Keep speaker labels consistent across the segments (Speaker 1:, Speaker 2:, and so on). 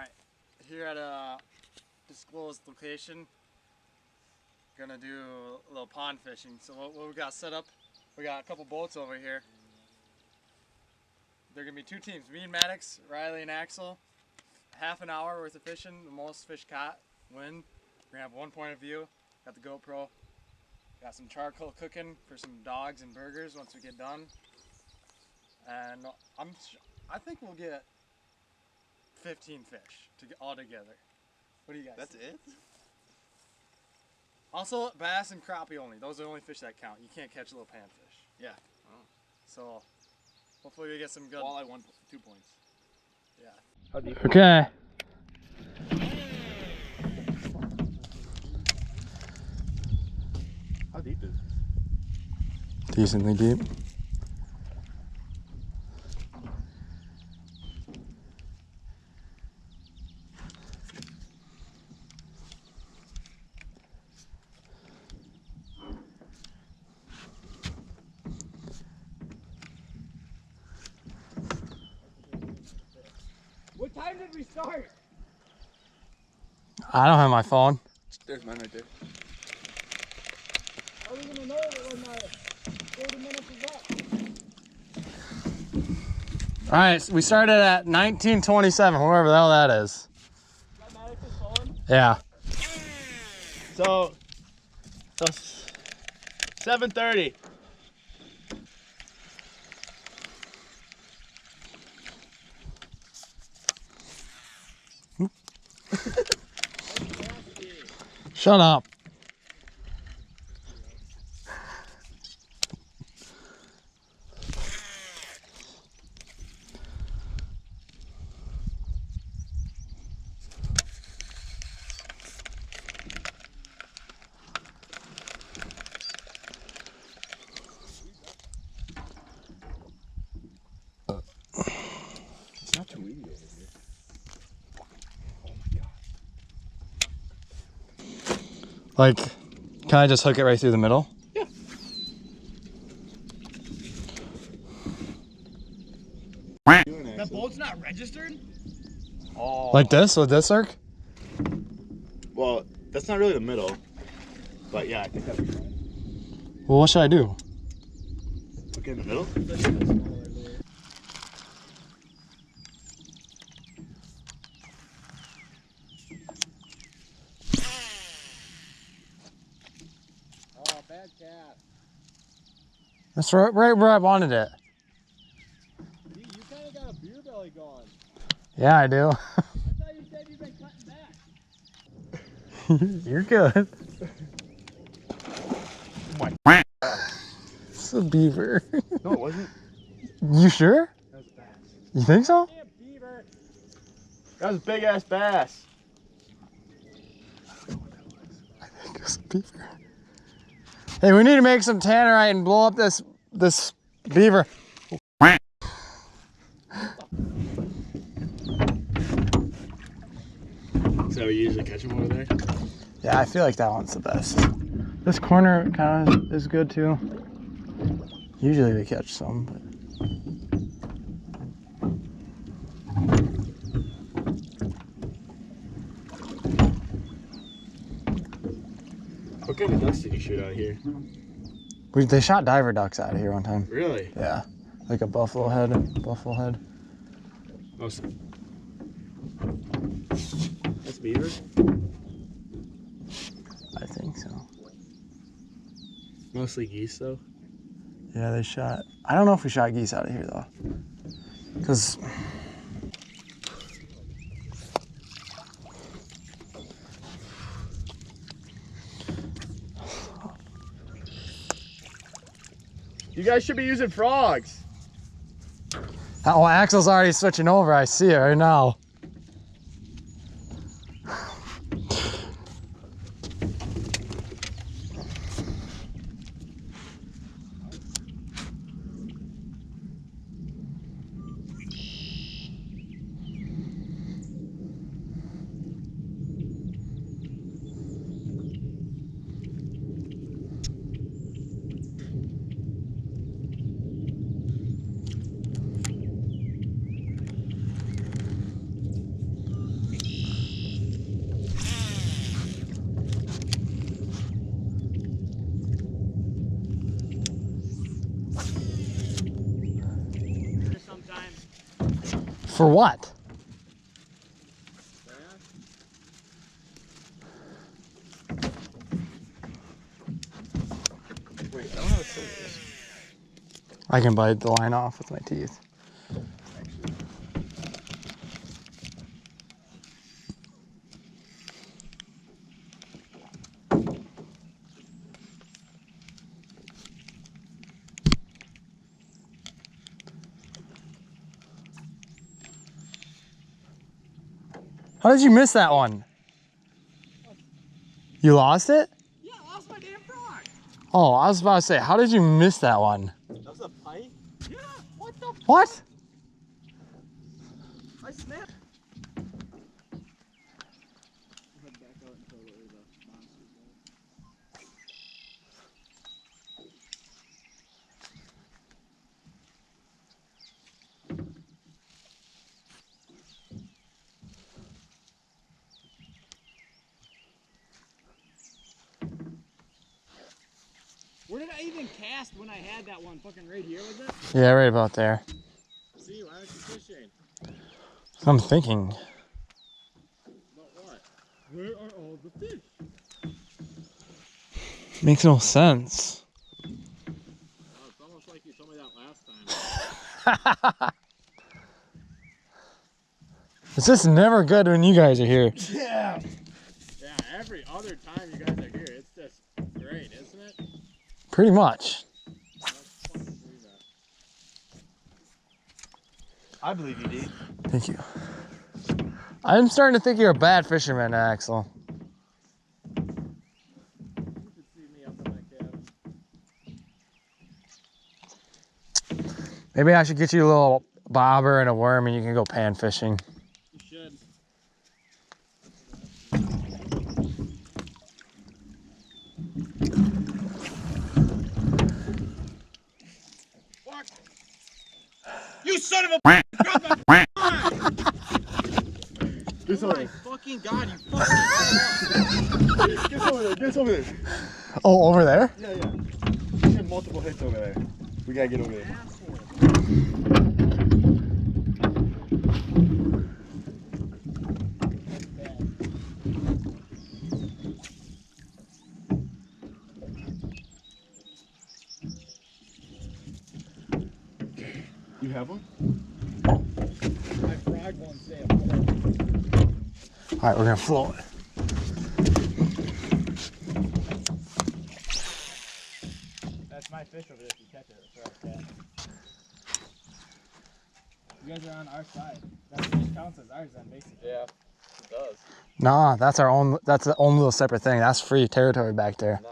Speaker 1: Alright, here at a disclosed location, gonna do a little pond fishing. So what we got set up, we got a couple boats over here. They're gonna be two teams, me and Maddox, Riley and Axel. Half an hour worth of fishing, the most fish caught, win. We're gonna have one point of view, got the GoPro. Got some charcoal cooking for some dogs and burgers once we get done. And I think we'll get 15 fish all together. What do you guys
Speaker 2: That's
Speaker 1: think?
Speaker 2: it?
Speaker 1: Also, bass and crappie only. Those are the only fish that count. You can't catch little panfish.
Speaker 2: Yeah. Oh.
Speaker 1: So, hopefully we get some good.
Speaker 2: Walleye 2 points.
Speaker 1: Yeah.
Speaker 2: How deep?
Speaker 1: Okay.
Speaker 2: How deep is it?
Speaker 1: Decently deep.
Speaker 2: What time did we start?
Speaker 1: I don't have my phone.
Speaker 2: There's mine right there.
Speaker 3: How are we gonna know when my 40 minutes is up?
Speaker 1: Alright, so we started at 1927, wherever the hell that is.
Speaker 3: Got Maddox's phone?
Speaker 1: Yeah.
Speaker 2: So 7:30.
Speaker 1: Shut up.
Speaker 2: It's not too windy over here. Oh my god.
Speaker 1: Like, can I just hook it right through the middle?
Speaker 2: Yeah.
Speaker 3: That boat's not registered?
Speaker 2: Oh.
Speaker 1: Like this, with this arc?
Speaker 2: Well, that's not really the middle. But yeah, I think that'd be fine.
Speaker 1: Well, what should I do?
Speaker 2: Look in the middle.
Speaker 3: Oh, bad cat.
Speaker 1: That's right where I wanted it.
Speaker 3: You kind of got a beer belly going.
Speaker 1: Yeah, I do.
Speaker 3: I thought you said you've been cutting back.
Speaker 1: You're good. It's a beaver.
Speaker 2: No, it wasn't.
Speaker 1: You sure?
Speaker 2: That was a bass.
Speaker 1: You think so?
Speaker 3: Damn beaver.
Speaker 2: That was a big ass bass.
Speaker 1: I think it's a beaver. Hey, we need to make some tannerite and blow up this beaver.
Speaker 2: So we usually catch them over there?
Speaker 1: Yeah, I feel like that one's the best. This corner kind of is good too. Usually they catch some, but.
Speaker 2: What kind of ducks did you shoot out here?
Speaker 1: They shot diver ducks out of here one time.
Speaker 2: Really?
Speaker 1: Yeah, like a buffalo head.
Speaker 2: Most. That's beaver?
Speaker 1: I think so.
Speaker 2: Mostly geese though?
Speaker 1: Yeah, they shot. I don't know if we shot geese out of here though, because.
Speaker 2: You guys should be using frogs.
Speaker 1: Oh, Axel's already switching over. I see it right now. For what?
Speaker 2: Wait, I don't have a scissors.
Speaker 1: I can bite the line off with my teeth. How did you miss that one? You lost it?
Speaker 3: Yeah, I lost my damn frog.
Speaker 1: Oh, I was about to say, how did you miss that one?
Speaker 2: That was a pike?
Speaker 3: Yeah, what the?
Speaker 1: What?
Speaker 3: I snapped. Where did I even cast when I had that one? Fucking right here, was it?
Speaker 1: Yeah, right about there.
Speaker 2: See, why aren't you fishing?
Speaker 1: I'm thinking.
Speaker 2: About what?
Speaker 3: Where are all the fish?
Speaker 1: Makes no sense.
Speaker 2: Oh, it's almost like you told me that last time.
Speaker 1: It's just never good when you guys are here.
Speaker 2: Yeah! Yeah, every other time you guys are here, it's just great, isn't it?
Speaker 1: Pretty much.
Speaker 2: I believe you, D.
Speaker 1: Thank you. I'm starting to think you're a bad fisherman, Axel.
Speaker 2: You should see me up in my cabin.
Speaker 1: Maybe I should get you a little bobber and a worm and you can go pan fishing.
Speaker 3: You should.
Speaker 2: Fuck! You son of a Get
Speaker 3: Oh my fucking god, you fucking
Speaker 2: Get over there, get over there.
Speaker 1: Oh, over there?
Speaker 2: Yeah, yeah. We got multiple hits over there. We gotta get over there.
Speaker 3: asshole.
Speaker 2: You have one?
Speaker 3: My frog won't stay up.
Speaker 1: All right, we're gonna float.
Speaker 3: That's my fish over there if you catch it. That's right, cat. You guys are on our side. That fish counts as ours then, basically.
Speaker 2: Yeah, it does.
Speaker 1: Nah, that's our own. That's the own little separate thing. That's free territory back there.
Speaker 2: No,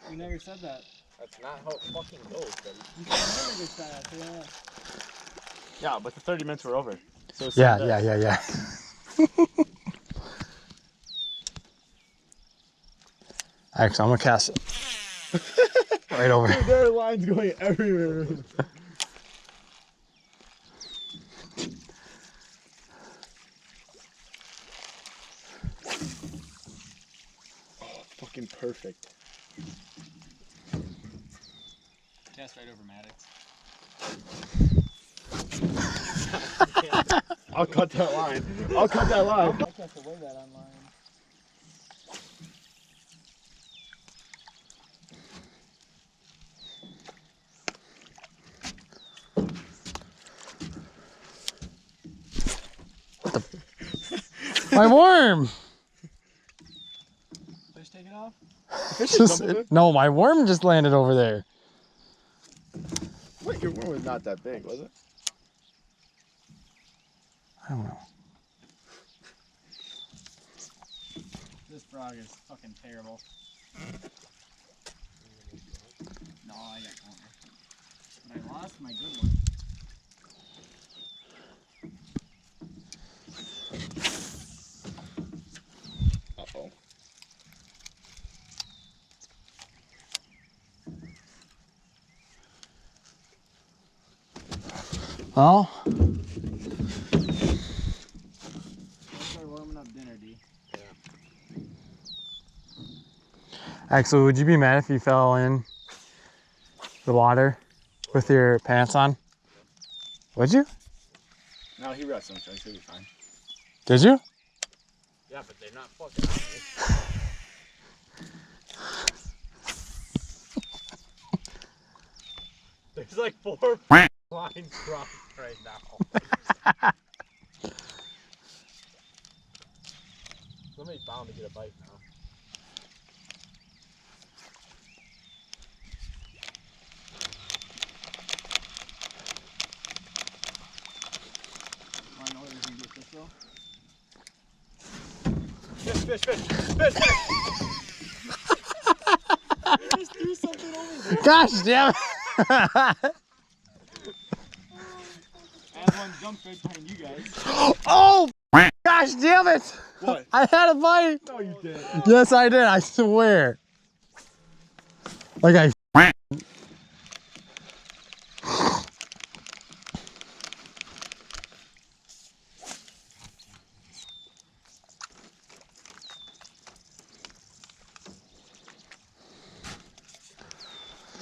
Speaker 3: You never said that.
Speaker 2: that's not how it fucking goes, buddy.
Speaker 3: You said never said that, yeah.
Speaker 2: Yeah, but the 30 minutes were over. So it's
Speaker 1: Yeah,
Speaker 2: not
Speaker 1: yeah,
Speaker 2: that.
Speaker 1: yeah, yeah. Actually, I'm gonna cast it right over.
Speaker 2: Dude, there are lines going everywhere. Oh, fucking perfect.
Speaker 3: Cast right over Maddox.
Speaker 2: I'll cut that line. I'll cut that line.
Speaker 3: I cast away that online.
Speaker 1: My worm.
Speaker 3: Fish take it off?
Speaker 1: No, my worm just landed over there.
Speaker 2: Wait, your worm was not that big, was it?
Speaker 1: I don't know.
Speaker 3: This frog is fucking terrible. No, I got one. But I lost my good one.
Speaker 2: Uh-oh.
Speaker 1: Well,
Speaker 3: Let's start warming up dinner, D.
Speaker 1: Axel, would you be mad if you fell in the water with your pants on? Would you?
Speaker 2: No, he brought some chunks. He'll be fine.
Speaker 4: Did you?
Speaker 2: Yeah, but they're not fucking on me. There's like 4 lines dropped right now. Somebody's bound to get a bite now.
Speaker 3: Wanna know where we can get this though?
Speaker 2: Fish!
Speaker 3: Just threw something over there.
Speaker 4: Gosh damn it!
Speaker 3: And one jumped right behind you guys.
Speaker 4: Oh! Gosh damn it!
Speaker 2: What?
Speaker 4: I had a bite!
Speaker 2: No, you did.
Speaker 4: Yes, I did, I swear. Like I.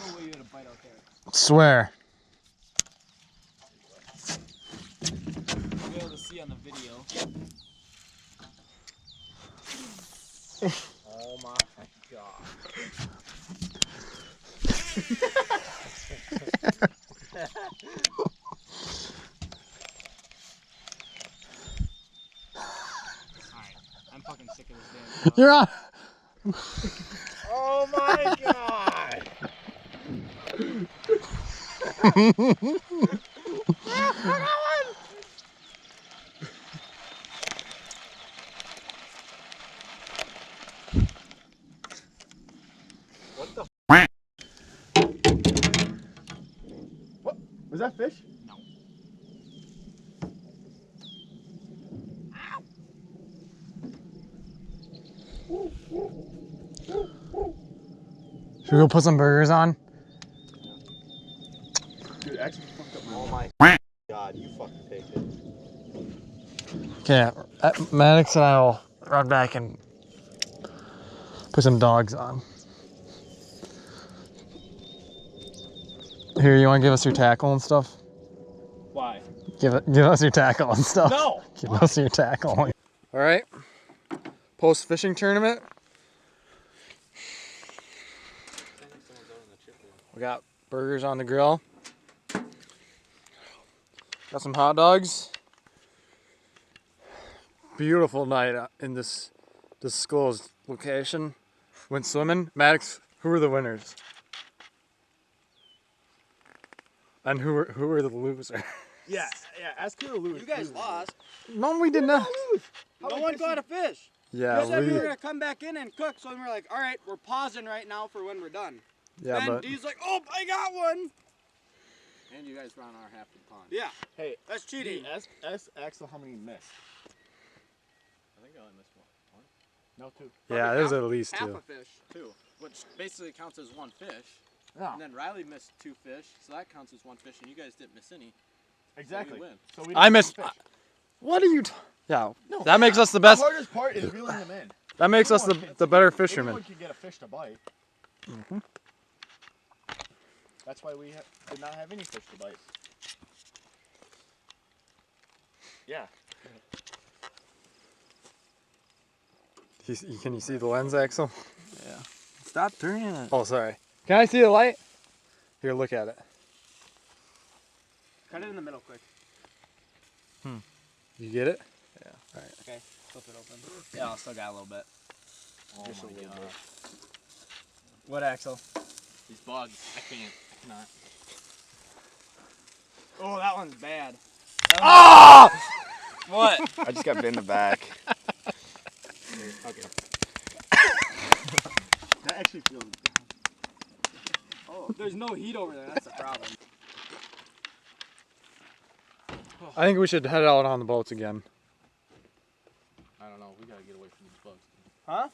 Speaker 3: No way you had a bite out there.
Speaker 4: Swear.
Speaker 3: You'll be able to see on the video.
Speaker 2: Oh my god.
Speaker 3: Alright, I'm fucking sick of this damn.
Speaker 4: You're on.
Speaker 2: Oh my god. What the? What? Was that fish?
Speaker 3: No.
Speaker 4: Should we go put some burgers on?
Speaker 2: Dude, actually fucked up my. Oh my god, you fucking take it.
Speaker 4: Okay, Maddox and I will run back and put some dogs on. Here, you want to give us your tackle and stuff?
Speaker 2: Why?
Speaker 4: Give us your tackle and stuff.
Speaker 2: No!
Speaker 4: Give us your tackle. All right, post fishing tournament. We got burgers on the grill. Got some hot dogs. Beautiful night in this disclosed location. Went swimming. Maddox, who were the winners? And who were the losers?
Speaker 2: Yeah, ask who to lose.
Speaker 3: You guys lost.
Speaker 4: No, we did not.
Speaker 3: No one caught a fish.
Speaker 4: Yeah,
Speaker 3: You said we were
Speaker 4: we.
Speaker 3: gonna come back in and cook, so we were like, all right, we're pausing right now for when we're done.
Speaker 4: Yeah,
Speaker 3: then
Speaker 4: but
Speaker 3: Dee's like, oh, I got one.
Speaker 5: And you guys run our half the pond.
Speaker 3: Yeah,
Speaker 2: Hey,
Speaker 3: that's cheating.
Speaker 2: ask Axel how many he missed.
Speaker 5: I think I only missed one.
Speaker 2: No, 2.
Speaker 4: yeah, there's at least
Speaker 3: Half
Speaker 4: two.
Speaker 3: a fish.
Speaker 5: 2, which basically counts as 1 fish.
Speaker 2: No,
Speaker 5: And then Riley missed 2 fish, so that counts as 1 fish, and you guys didn't miss any.
Speaker 2: exactly.
Speaker 5: So we win.
Speaker 2: So we
Speaker 4: I
Speaker 2: didn't
Speaker 4: missed.
Speaker 2: fish.
Speaker 4: What are you? Yeah,
Speaker 2: No,
Speaker 4: that makes us the best.
Speaker 2: The hardest part is reeling them in.
Speaker 4: That makes us
Speaker 2: Anyone
Speaker 4: the better fishermen.
Speaker 2: Anyone can get a fish to bite.
Speaker 4: Mhm.
Speaker 2: That's why we did not have any fish to bite. Yeah.
Speaker 4: Can you see the lens, Axel?
Speaker 3: Stop turning it.
Speaker 4: Oh, sorry. Can I see the light? Here, look at it.
Speaker 3: Cut it in the middle quick.
Speaker 4: You get it?
Speaker 3: Okay, flip it open. Yeah, I still got a little bit.
Speaker 2: Oh
Speaker 3: Just a
Speaker 2: my
Speaker 3: little
Speaker 2: god.
Speaker 3: bit. What, Axel?
Speaker 5: These bugs, I cannot.
Speaker 3: Oh, that one's bad.
Speaker 4: Oh!
Speaker 3: What?
Speaker 2: I just got bit in the back.
Speaker 5: Okay.
Speaker 2: That actually feels.
Speaker 3: Oh, there's no heat over there. That's the problem.
Speaker 4: I think we should head out on the boats again.
Speaker 5: I don't know, we gotta get away from these bugs.
Speaker 3: Huh?